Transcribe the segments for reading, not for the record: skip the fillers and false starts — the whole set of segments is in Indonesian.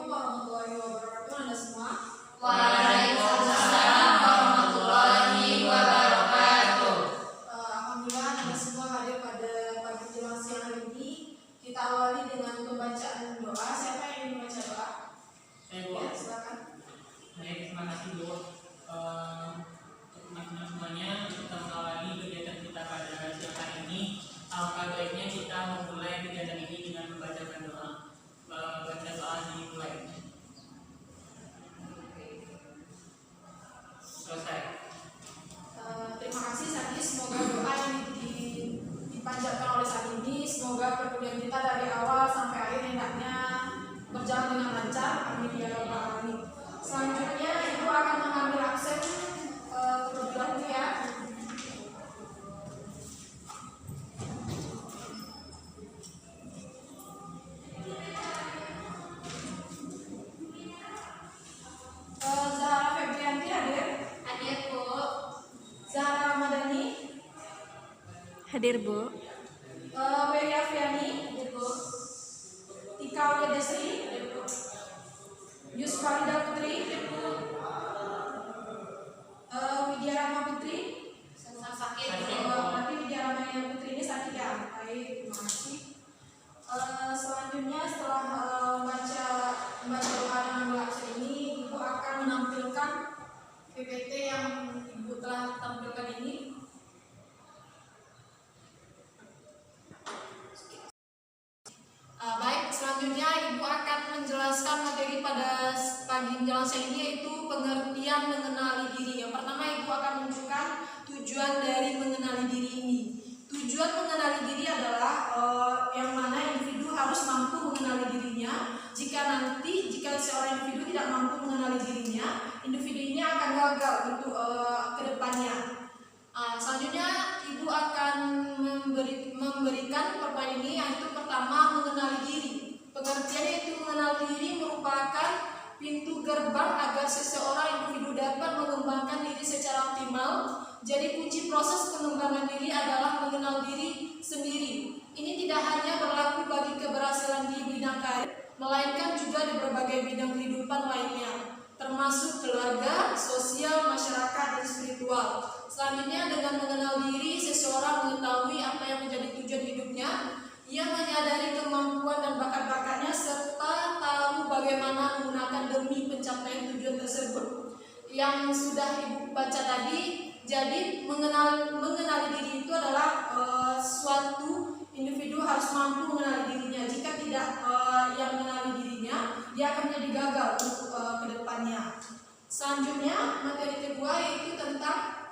Assalamualaikum warahmatullahi wabarakatuh. Anda semua. Waalaikumsalam warahmatullahi wabarakatuh. Alhamdulillah Anda semua hadir pada pagi jelang siang hari ini. Kita awali dengan pembacaan doa. Siapa yang ingin membaca doa? Ya, silakan. Baik, terima kasih Bu. Untuk teman-teman semuanya, kita mengawali kegiatan kita pada siang hari ini. Alangkah baiknya kita memulai kegiatan ini dengan membacakan doa. Baca doa dimulai. Selesai. Terima kasih Sandi. Semoga doa yang dipanjatkan oleh saat ini, semoga perkuliahan kita dari awal sampai akhir hendaknya berjalan dengan lancar. Amin ya rabbal alamin. Selanjutnya Ibu akan mengambil absen terlebih dahulu ya. Zahra Febrianti hadir. Hadir Bu. Zahra Ramadhani. Hadir Bu. Wery Afiani. Hadir Bu. Tika Widesri. Yus Farida Putri. Widya Rahma Putri. Sakit. Nanti Widya Rahma Putri ini sakit ya. Baik, terima kasih. Selanjutnya setelah membaca doa dan doa ini, Ibu akan menampilkan PPT yang Ibu telah tampilkan ini. Baik, selanjutnya Ibu akan menjelaskan materi pada pagi menjelang siang ini, yaitu pengertian mengenali diri. Yang pertama Ibu akan menunjukkan tujuan dari mengenali diri ini. Tujuan mengenali diri adalah yang mana individu harus mampu mengenali dirinya. Jika seorang individu tidak mampu mengenali dirinya, individu ini akan gagal untuk kedepannya. Selanjutnya Ibu akan memberikan pertanyaan ini, yaitu pertama mengenali diri. Pengertian yaitu mengenali diri merupakan pintu gerbang agar seseorang individu dapat mengembangkan diri secara optimal. Jadi kunci proses pengembangan diri adalah mengenal diri sendiri. Ini tidak hanya berlaku bagi keberhasilan di bidang karir, melainkan juga di berbagai bidang kehidupan lainnya, termasuk keluarga, sosial, masyarakat, dan spiritual. Selanjutnya, dengan mengenal diri, seseorang mengetahui apa yang menjadi tujuan hidupnya. Ia menyadari kemampuan dan bakat-bakatnya serta tahu bagaimana menggunakan demi pencapaian tujuan tersebut. Yang sudah Ibu baca tadi, jadi mengenali diri itu adalah suatu individu harus mampu mengenali dirinya. Jika tidak yang mengenali dirinya, dia akan menjadi gagal untuk kedepannya. Selanjutnya, materi kedua yaitu tentang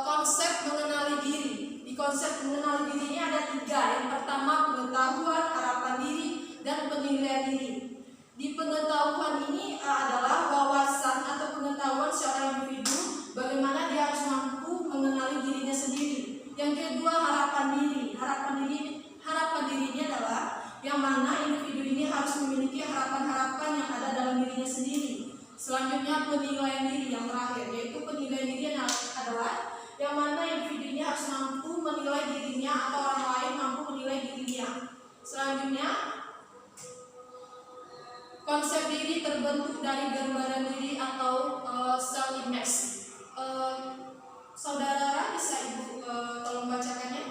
konsep mengenali diri. Di konsep mengenali diri ini ada 3. Yang pertama pengetahuan, harapan diri, dan penilaian diri. Di pengetahuan ini adalah wawasan atau pengetahuan seorang individu bagaimana dia harus mampu mengenali dirinya sendiri. Yang kedua harapan diri. Harapan dirinya adalah yang mana individu ini harus memiliki harapan-harapan yang ada dalam dirinya sendiri. Selanjutnya penilaian diri yang terakhir, yaitu penilaian diri adalah yang mana individu ini harus mampu menilai dirinya atau orang lain mampu menilai dirinya. Selanjutnya, konsep diri terbentuk dari gambaran diri atau self image. Saudara bisa Ibu tolong bacakannya?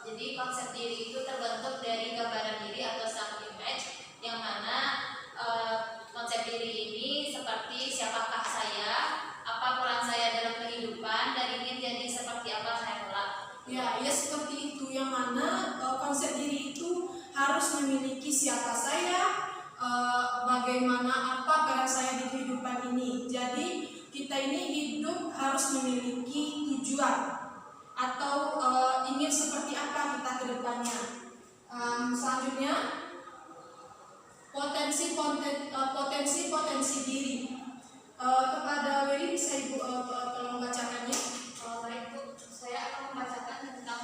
Jadi konsep diri itu terbentuk dari gambaran diri atau self image, yang mana konsep diri ini seperti siapakah saya, apa peran saya dalam kehidupan, dan ingin jadi seperti apa saya kelak. Ya seperti itu, yang mana konsep diri itu harus memiliki siapa saya, bagaimana apa peran saya di kehidupan ini. Jadi kita ini hidup harus memiliki tujuan atau ingin seperti apa kita ke depannya. Selanjutnya potensi diri. Kepada Wery bisa Ibu tolong bacakannya? Baik Bu, saya akan membacakan tentang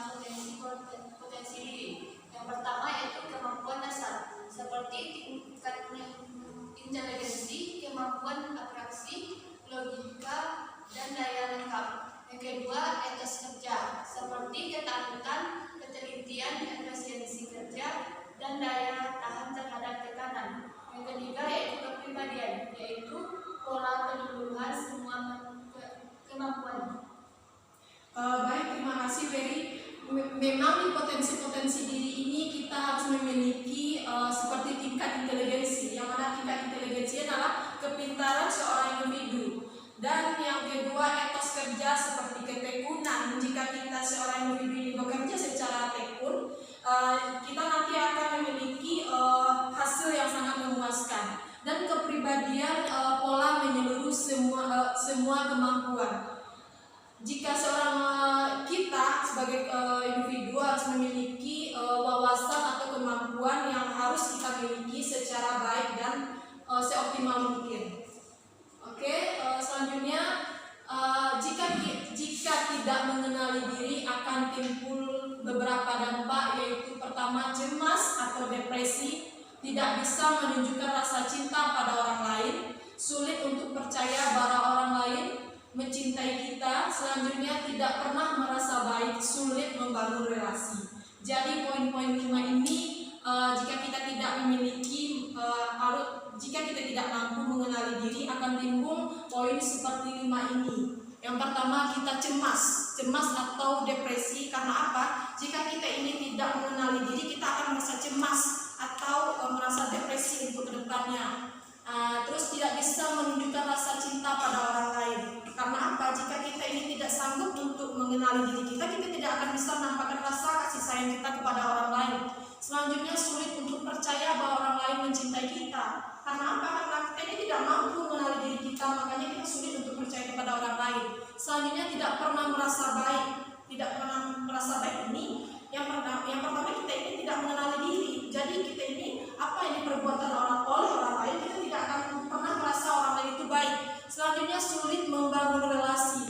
potensi diri. Yang pertama yaitu kemampuan dasar, seperti tingkat inteligensi, kemampuan atraksi, logika, dan daya lengkap. Yang kedua, etos kerja, seperti ketakutan, ketelitian, efisiensi kerja, dan daya tahan kita nanti akan memiliki hasil yang sangat memuaskan dan kepribadian pola menyeluruh semua kemampuan. Jika seorang kita sebagai individu harus memiliki wawasan atau kemampuan yang harus kita miliki secara baik dan seoptimal mungkin. Oke, selanjutnya jika tidak mengenali diri akan timbul beberapa dampak, yaitu pertama cemas atau depresi, tidak bisa menunjukkan rasa cinta pada orang lain, sulit untuk percaya bahwa orang lain mencintai kita, selanjutnya tidak pernah merasa baik, sulit membangun relasi. Jadi poin-poin 5 ini jika kita tidak memiliki jika kita tidak mampu mengenali diri akan timbul poin seperti 5 ini. Yang pertama, kita cemas atau depresi. Karena apa? Jika kita ini tidak mengenali diri, kita akan merasa cemas atau merasa depresi untuk kedepannya. Terus tidak bisa menunjukkan rasa cinta pada orang lain. Karena apa? Jika kita ini tidak sanggup untuk mengenali diri kita, kita tidak akan bisa menampakkan rasa kasih sayang kita kepada orang lain. Selanjutnya, sulit untuk percaya bahwa orang lain mencintai kita. Karena apa? Karena kita ini tidak mampu mengenali diri kita, makanya kita sulit untuk percaya kepada orang lain. Selanjutnya, tidak pernah merasa baik. Tidak pernah merasa baik ini yang pertama kita ini tidak mengenali diri. Jadi kita ini apa yang diperbuat oleh orang lain, kita tidak akan pernah merasa orang lain itu baik. Selanjutnya, sulit membangun relasi.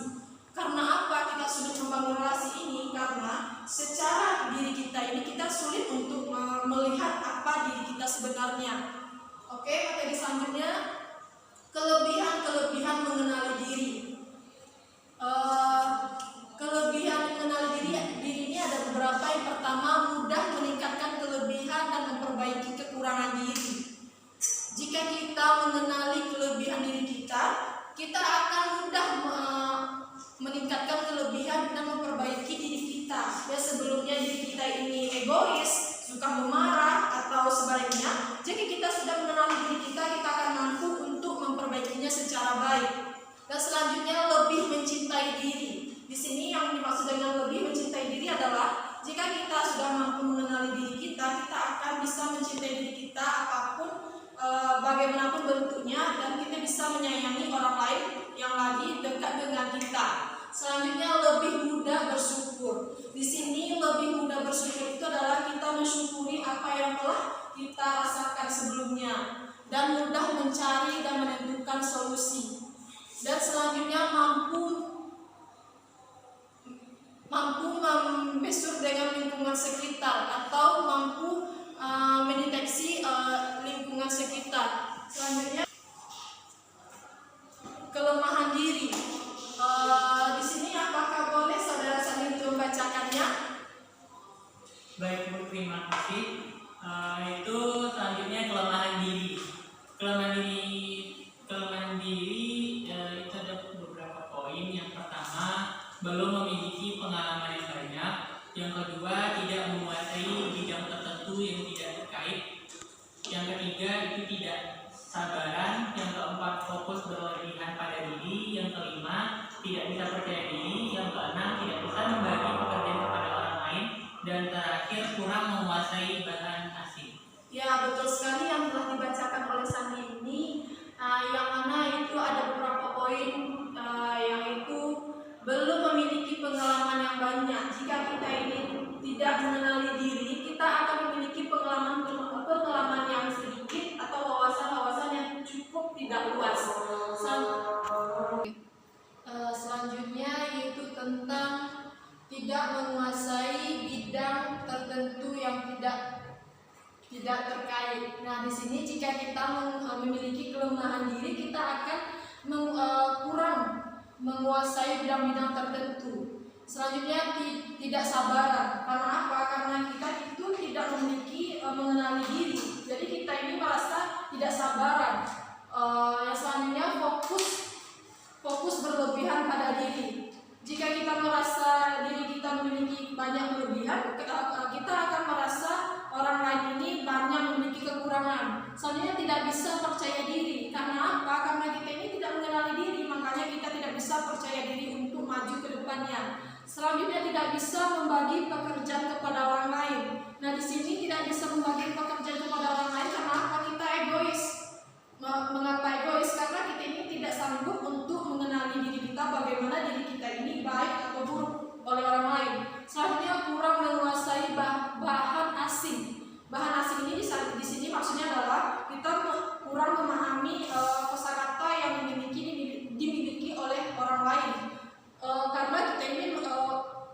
Karena apa kita sulit membangun relasi ini? Karena secara diri kita ini kita sulit untuk melihat apa diri kita sebenarnya. Oke, materi selanjutnya, kelebihan mengenali diri. Kelebihan mengenali diri ini ada beberapa. Yang pertama, mudah meningkatkan kelebihan dan memperbaiki kekurangan diri. Jika kita mengenali kelebihan diri kita, kita akan mudah meningkatkan kelebihan dan memperbaiki diri kita. Ya, sebelumnya diri kita ini egois, suka memarah atau sebaliknya. Jika kita sudah mengenali diri kita akan mampu untuk memperbaikinya secara baik. Dan selanjutnya, lebih mencintai diri. Di sini yang dimaksud dengan lebih mencintai diri adalah jika kita sudah mampu mengenali diri kita akan bisa mencintai diri kita apapun bagaimanapun bentuknya, dan kita bisa menyayangi orang lain yang lagi dekat dengan kita. Selanjutnya, lebih mudah bersyukur. Di sini lebih mudah bersyukur itu adalah kita mensyukuri apa yang telah kita rasakan sebelumnya dan mudah mencari dan menentukan solusi. Dan selanjutnya, mampu membesur dengan lingkungan sekitar atau mampu mendeteksi lingkungan sekitar. Selanjutnya, kelemahan diri. Di sini apakah boleh saudara Sandi untuk membacakannya? Baik Bu, terima kasih. Itu selanjutnya kelemahan diri. Kelemahan diri itu ada beberapa poin. Yang pertama, belum memiliki pengalaman yang banyak. Yang kedua, tidak menguasai bidang tertentu yang tidak terkait. Yang ketiga, itu tidak sabaran. Yang keempat, fokus berlebihan pada diri. Yang kelima, tidak bisa percaya diri. Yang keenam, tidak bisa membagi pekerjaan kepada orang lain. Dan terakhir, kurang menguasai bahan asing. Ya, betul sekali yang telah dibacakan oleh Sandi ini. Yang mana itu ada beberapa poin, yaitu belum memiliki pengalaman yang banyak. Jika kita ini tidak mengenali diri, kita akan memiliki pengalaman yang sedikit atau wawasan yang cukup tidak luas. Selanjutnya yaitu tentang tidak menguasai bidang tertentu yang tidak terkait. Nah, di sini jika kita memiliki kelemahan diri, kita akan kurang menguasai bidang-bidang tertentu. Selanjutnya, tidak sabaran. Karena apa? Karena kita itu tidak memiliki mengenali diri. Jadi kita ini merasa tidak sabaran. Yang selanjutnya, fokus berlebihan pada diri. Jika kita merasa diri kita memiliki banyak kelebihan, kita akan merasa orang lain ini banyak memiliki kekurangan. Selanjutnya, tidak bisa percaya diri. Karena apa? Karena kita ini tidak mengenali diri, makanya kita tidak bisa percaya diri untuk maju ke depannya. Selanjutnya, tidak bisa membagi pekerjaan kepada orang lain. Nah, di sini tidak bisa membagi pekerjaan kepada orang lain karena apa? Kita egois. Mengapa egois? Karena kita ini tidak sanggup untuk mengenali diri kita, bagaimana diri kita ini baik atau buruk oleh orang lain. Selanjutnya, kurang menguasai bahan asing. Bahan asing ini di sini maksudnya adalah kita kurang memahami kosakata yang dimiliki oleh orang lain. Karena kita ini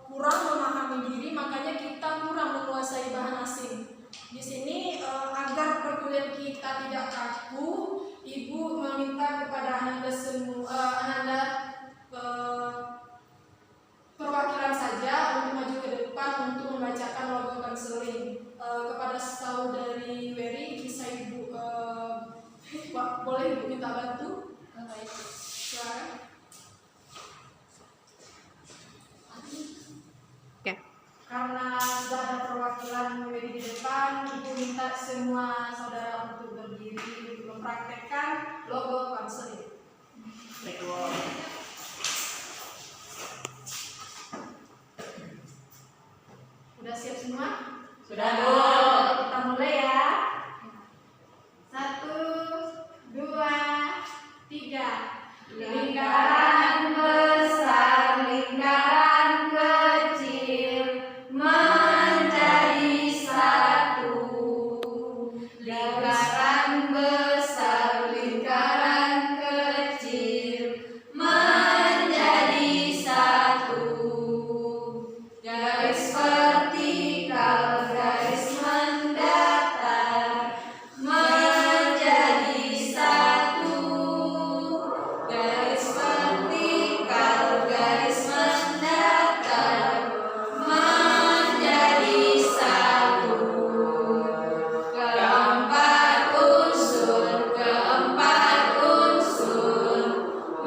kurang memahami diri, makanya kita kurang menguasai bahan asing. Di sini agar perkuliahan kita tidak kaku, Ibu meminta kepada Ananda semua, perwakilan saja untuk maju ke depan untuk membacakan logo konseling. Kepada saudari Wery, bisa Ibu boleh Ibu minta bantu? Baik. Silakan. Karena sudah ada perwakilan Wery di depan, Ibu minta semua saudara untuk berdiri untuk mempraktekkan logo konseling. Sudah siap semua? Sudah, Bu. Kita mulai ya. 1, 2, 3. Lingkaran besar, lingkaran kecil menjadi satu. Lingkaran besar, lingkaran kecil menjadi satu. Garis vertikal, garis mendatar menjadi satu. Garis vertikal, garis mendatar menjadi satu. Keempat unsur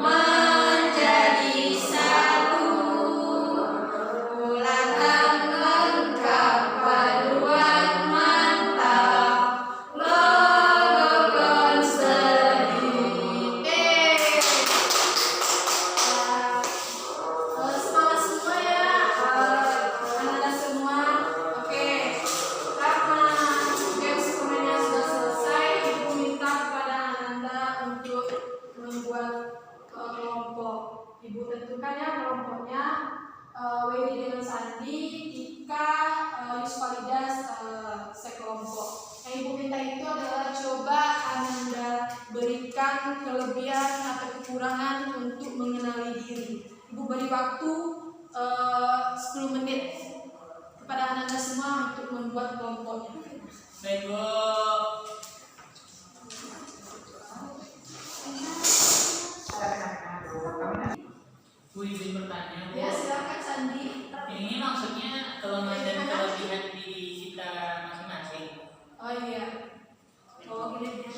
menjadi satu. Bulatan lengkap, paduan mantap, logo konseling. Semangat semua ya, Anda semua. Oke, karena games permainannya sudah selesai, Ibu minta kepada Anda untuk membuat kelompok. Ibu tentukan ya kelompoknya. Wery dengan Sandi, Ika, Yusfalidas sekelompok. Yang Ibu minta itu adalah coba Anda berikan kelebihan atau kekurangan untuk mengenali diri. Ibu beri waktu 10 menit kepada Anda semua untuk membuat kelompoknya. Baik, Bu. Bu, izin bertanya, Bu. Ya, silakan Sandi. Ini maksudnya kelemahan dan kelebihan diri kita masing-masing. Oh iya. Oh ini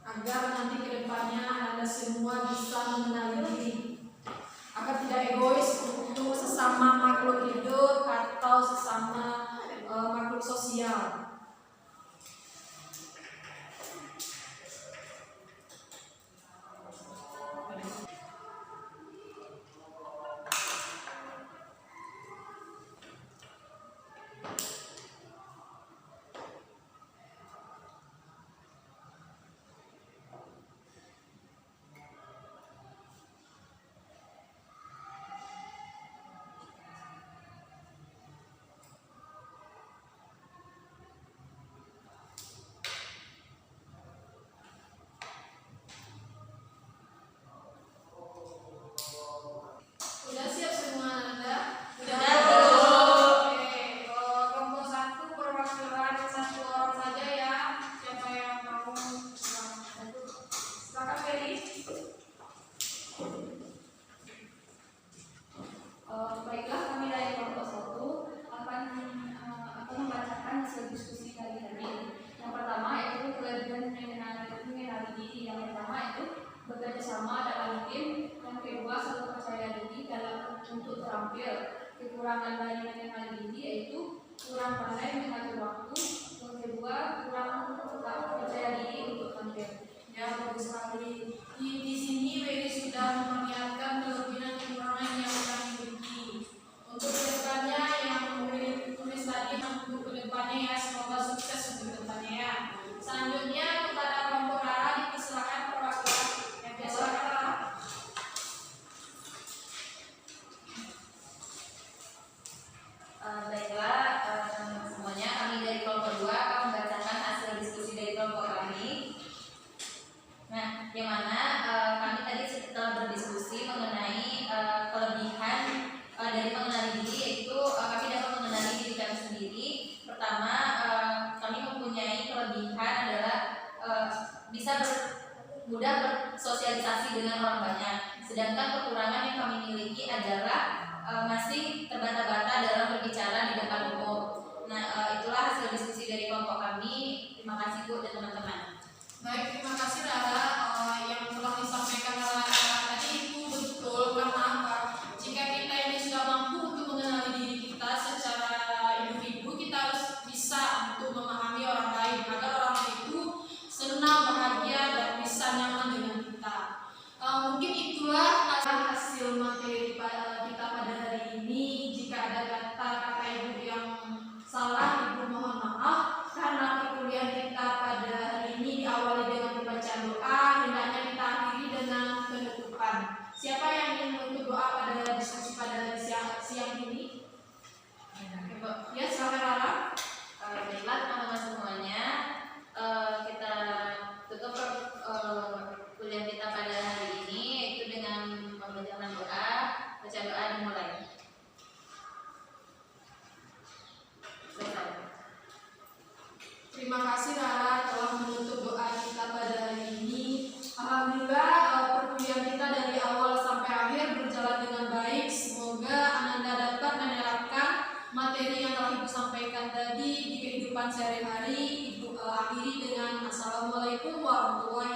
agar nanti kedepannya Anda semua bisa mengenali diri, agar tidak egois untuk sesama makhluk hidup atau sesama makhluk sosial. Sudah siap semua Anda? Sudah. Oke, kelompok 1 perwakilan 1 orang saja ya. Siapa yang mau? Silakan Wery. Baiklah, kami dari kelompok 1 akan membacakan hasil diskusi kali ini. Yang pertama yaitu kelebihan mengenali diri. Yang pertama itu bekerja sama dalam tim. Yang kedua, selalu percaya diri dalam untuk terampil. Kekurangan dari mengenali diri yaitu kurang pandai mengatur waktu. Yang kedua, kurang percaya diri untuk tampil. Ya, bagus sekali. Di sini Wery sudah memperlihatkan kelebihan kekurangan yang kami miliki. Untuk kedepannya yang Wery tulis tadi 60 mudah bersosialisasi dengan orang banyak. Sedangkan kekurangan yang kami miliki adalah masih terbata-bata dalam berbicara di depan umum. Nah, itulah hasil diskusi dari kelompok kami. Terima kasih Bu dan teman-teman. Baik, terima kasih Rara. Yang telah disampaikan oleh Rara tadi itu betul, karena apa? Jika kita ini sudah mampu untuk mengenali diri kita secara individu, kita harus bisa untuk memahami orang lain agar orang lain itu senang, bahagia, dan bisa nyaman dengan kita. Mungkin itulah hasil materi kita pada hari ini. Jika ada kata-kata ibu yang salah, ibu mohon maaf, karena perkuliahan kita pada hari ini diawali dengan pembacaan doa. Hendaknya kita akhiri dengan penutupan. Siapa yang ingin menutup doa pada diskusi pada siang ini? Ya, silakan Rara. Baiklah teman-teman semuanya, kita tutup kuliah kita pada hari ini yaitu dengan membacakan doa. Baca doa dimulai. Selesai. Terima kasih Rara telah menutup doa kita pada hari ini. Alhamdulillah perkuliahan kita dari awal sampai akhir berjalan dengan baik. Semoga Ananda dapat menerapkan materi yang telah Ibu sampaikan tadi di kehidupan sehari-hari. Ibu akhiri dengan Assalamualaikum warahmatullahi